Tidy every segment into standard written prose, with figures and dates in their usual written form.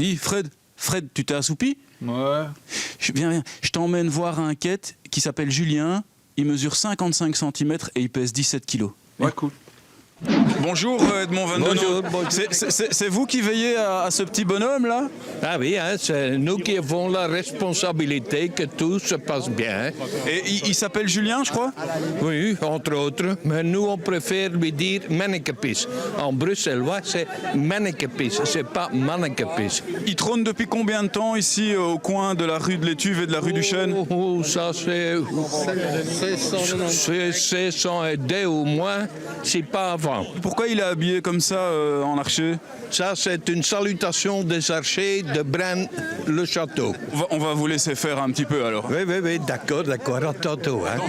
Dis, Fred, tu t'es assoupi? Ouais. Viens, je t'emmène voir un quête qui s'appelle Julien. Il mesure 55 cm et il pèse 17 kg. Ouais, cool. Bonjour Edmond Van Bonjour, Deno. bonjour. C'est vous qui veillez à ce petit bonhomme là? Ah oui, hein, c'est nous qui avons la responsabilité que tout se passe bien. Et il s'appelle Julien, je crois? Oui, entre autres. Mais nous, on préfère lui dire mannekepis. En bruxellois, c'est mannekepis, c'est pas mannekepis. Il trône depuis combien de temps ici au coin de la rue de l'Étuve et de la rue du Chêne? Oh, ça c'est 602 ou moins, c'est pas avant. Pourquoi il est habillé comme ça en archer? Ça, c'est une salutation des archers de Braine-le-Château. On va vous laisser faire un petit peu alors. Oui, d'accord, à tantôt. Hein.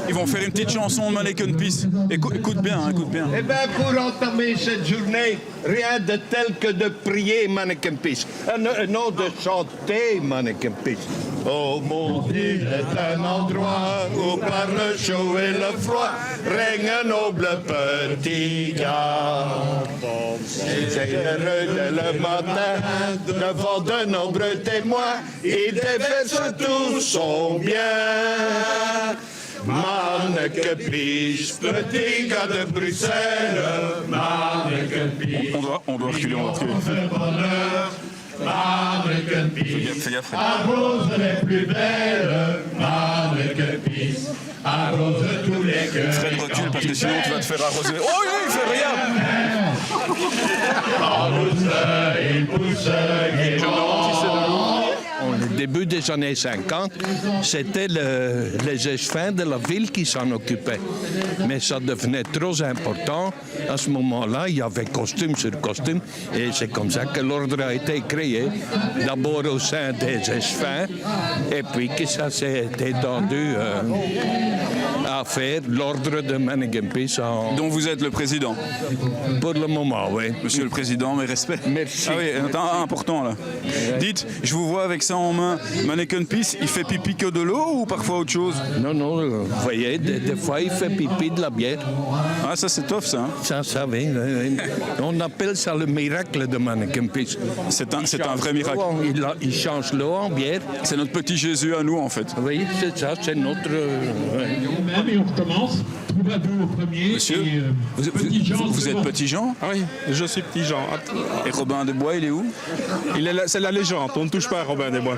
Ils vont faire une petite chanson de Mannequin Peace. Écoute bien. Eh bien, pour entamer cette journée, rien de tel que de prier Mannequin Peace. Non, de chanter Mannequin Peace. Oh, mon Dieu est un endroit où par le chaud et le froid règne un noble petit gars. C'est heureux dès le matin, devant de nombreux témoins, il déverse tout son bien. Mannequin Peace, petit gars de Bruxelles, Mannequin Peace. On doit reculer. Mannequin Peace, Fais gaffe. arrose les plus belles, Mannequin Peace, arrose tous les cœurs. Fred, recule parce que sinon tu vas te faire arroser. Oh oui, il fait rien. Arrose, il pousse, Au début des années 50, c'était les échevins de la ville qui s'en occupaient. Mais ça devenait trop important. À ce moment-là, il y avait costume sur costume. Et c'est comme ça que l'ordre a été créé. D'abord au sein des échevins. Et puis que ça s'est étendu à faire l'ordre de Mannequin Peace. Dont vous êtes le président. Pour le moment, oui. Monsieur le président, mes respects. Merci. Ah oui, important là. Dites, je vous vois avec ça en main. Mannequin Peace, il fait pipi que de l'eau ou parfois autre chose? Non, vous voyez, des fois il fait pipi de la bière. Ah, ça c'est tough ça. Hein. Ça, oui. On appelle ça le miracle de Mannequin Peace. C'est un vrai miracle. Il change l'eau en bière. C'est notre petit Jésus à nous en fait. Oui, c'est ça, c'est notre... Même et on recommence. Troubadour au premier. Monsieur, et, Petit Jean vous êtes second. petit Jean? Ah oui, je suis petit Jean. Et Robin des Bois, il est où? C'est la légende, on ne touche pas à Robin des Bois.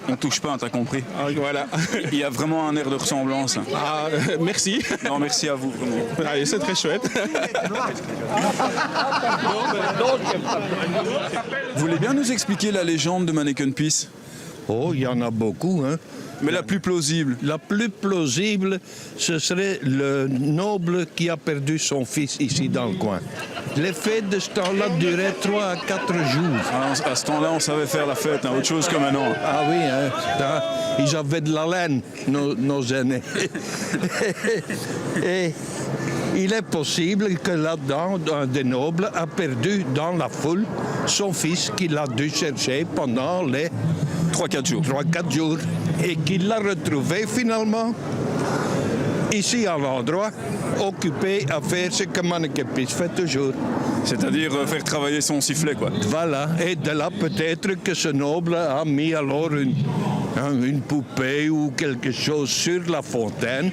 On touche pas, t'as compris. Ah, voilà. Il y a vraiment un air de ressemblance. Ah, merci. Non, merci à vous, vraiment. Allez, c'est très chouette. Vous voulez bien nous expliquer la légende de Mannequin Peace? Oh, il y en a beaucoup, hein. Mais la plus plausible. La plus plausible, ce serait le noble qui a perdu son fils ici dans le coin. Les fêtes de ce temps-là duraient 3 à 4 jours. Ah, à ce temps-là, on savait faire la fête, hein, autre chose que maintenant. Ah oui, hein, ils avaient de la laine, nos aînés. Et il est possible que là-dedans, un des nobles a perdu dans la foule son fils qu'il a dû chercher pendant les 3-4 jours. 3-4 jours. Et qu'il l'a retrouvé finalement ici à l'endroit, occupé à faire ce que Mannequin Peace fait toujours. C'est-à-dire faire travailler son sifflet, quoi. Voilà, et de là peut-être que ce noble a mis alors une poupée ou quelque chose sur la fontaine.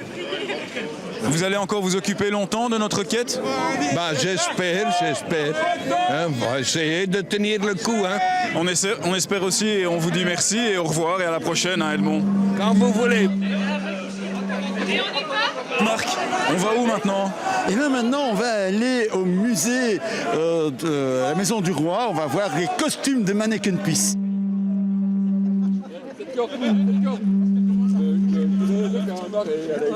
Vous allez encore vous occuper longtemps de notre quête? Ben, j'espère. Hein, on va essayer de tenir le coup. Hein. On espère aussi et on vous dit merci et au revoir et à la prochaine, hein, Edmond. Quand vous voulez. Marc, on va où maintenant? Et bien maintenant, on va aller au musée de la Maison du Roi. On va voir les costumes de Mannequin Peace.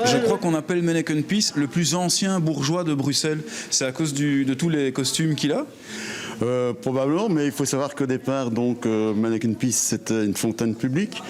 Je crois qu'on appelle Mannequin Peace le plus ancien bourgeois de Bruxelles. C'est à cause de tous les costumes qu'il a? Probablement, mais il faut savoir qu'au départ, donc, Mannequin Peace, c'était une fontaine publique.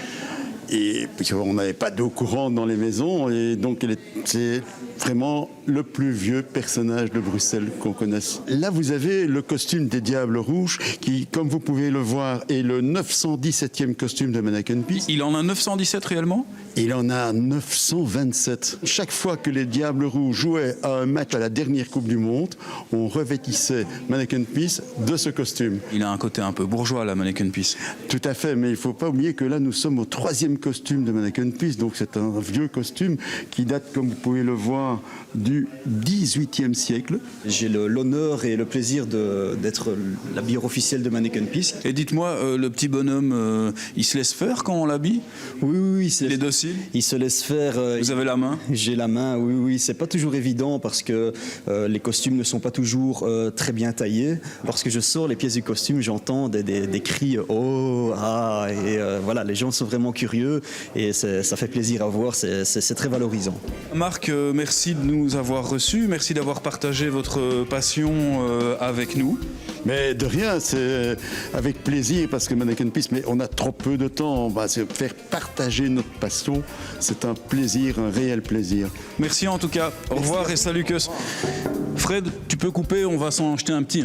Et puis on n'avait pas d'eau courante dans les maisons, et donc c'est vraiment le plus vieux personnage de Bruxelles qu'on connaisse. Là, vous avez le costume des Diables Rouges, qui, comme vous pouvez le voir, est le 917e costume de Mannequin Peace. Il en a 917 réellement? Il en a 927. Chaque fois que les Diables Rouges jouaient à un match à la dernière Coupe du Monde, on revêtissait Mannequin Peace de ce costume. Il a un côté un peu bourgeois, la Mannequin Peace. Tout à fait, mais il ne faut pas oublier que là, nous sommes au 3e costume de Mannequin Peace, donc c'est un vieux costume qui date, comme vous pouvez le voir, du 18e siècle. J'ai l'honneur et le plaisir d'être l'habilleur officiel de Mannequin Peace. Et dites-moi, le petit bonhomme, il se laisse faire quand on l'habille? Oui, Il est docile? il se laisse faire. Vous avez la main? J'ai la main, oui. C'est pas toujours évident parce que les costumes ne sont pas toujours très bien taillés. Lorsque je sors les pièces du costume, j'entends des cris « oh, ah » et voilà, les gens sont vraiment curieux et ça fait plaisir à voir, c'est très valorisant. Marc, merci de nous avoir reçus, merci d'avoir partagé votre passion avec nous. Mais de rien, c'est avec plaisir, parce que Mannequin Peace, mais on a trop peu de temps, on va se faire partager notre passion. C'est un plaisir, un réel plaisir. Merci en tout cas, au revoir et salut Keus. Fred, tu peux couper, on va s'en jeter un petit.